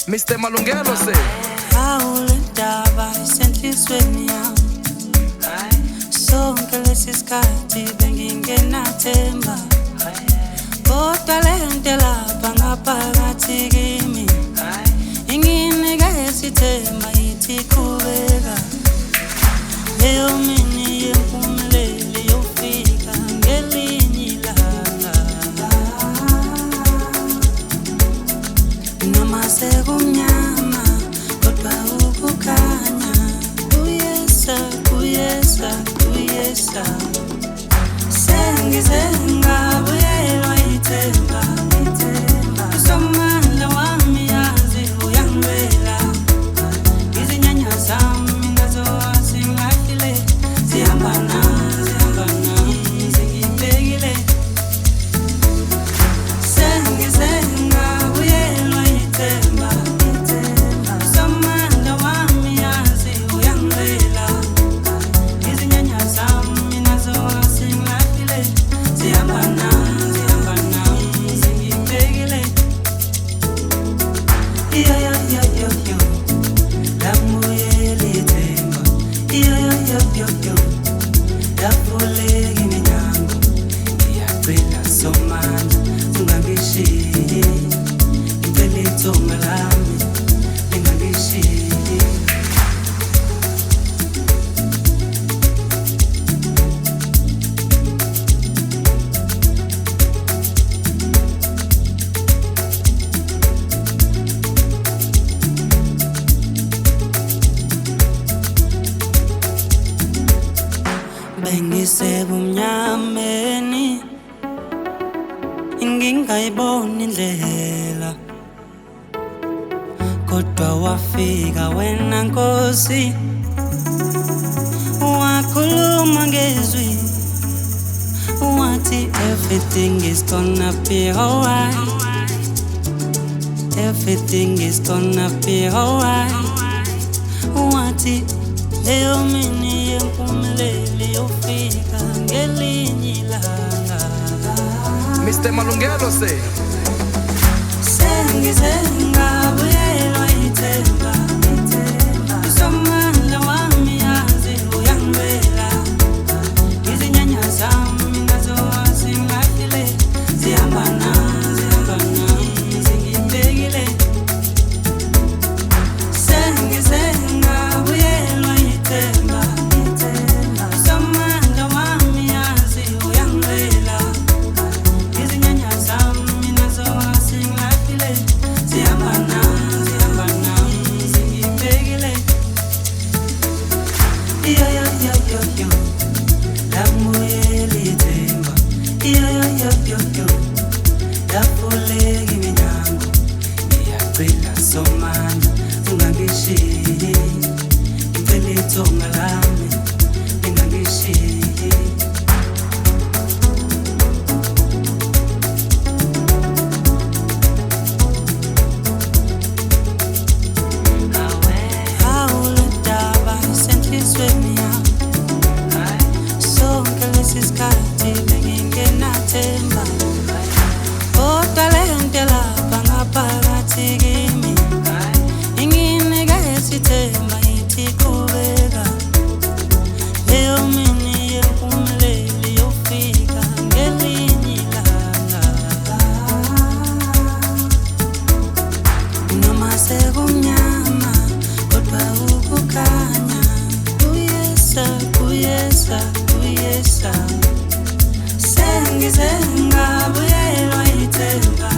Mr. Malungelo se awulendaba isenhlizweni yami sonke lesi sikhathi bengingenathemba kodwa lento lapha ngaphakathi kimi inginike isithemba ithi qhubeka leyo mini yempumelelo yofika ngelinye ilanga noma sekumnyama kodwa ukukhanya kuyesa kuyesa kuyesa sengize ngabuyelwa ithemba somandla wami yazi uyangilwela izinyanya zami nazo azingahlile zihambana zingibhekile sengize ngabuyelwa ithemba somandla wami yazi uyangilwela izinyanya zami nazo azingahlile zihambana zingibhekile yo yo yo yo yo lamuyela ithemba yo yo yo yo yo yavuleka iminyango ngiyacela somandla ungangishiyi ngicela ithunga lami lingangishiyi bengisebumnyameni ngingayiboni indlela kodwa wafika wena Nkosi wakhuluma ngezwi wathi everything is gonna be alright, everything is gonna be alright, wathi leyo mini yempumelelo yofika ngelinye ilanga Mr. Malungelo se sengize ngabuyelwa ithemba somandla wami yazi uyangilwela izinyanya zami nazo azingahlile zihambana zingibhekile sengize ngabuyelwa ithemba somandla wami yazi uyangilwela izinyanya zami nazo azingahlile zihambana zingibhekile yo yo yo yo yo lamuyela ithemba yo yo yo yo yo yavuleka iminyango ngiyacela somandla ungangishiyi ngicela ithunga lami lingangishiyi awulendaba isenhlizweni yami sonke lesi sikhathi bengingenathemba kodwa lento lapha ngaphakathi kimi inginike isithemba ithi qhubeka leyo mini yempumelelo yofika ngelinye ilanga noma sekumnyama kodwa ukukhanya kuyesa kuyesa kuyesa sengize ngabuyelwa ithemba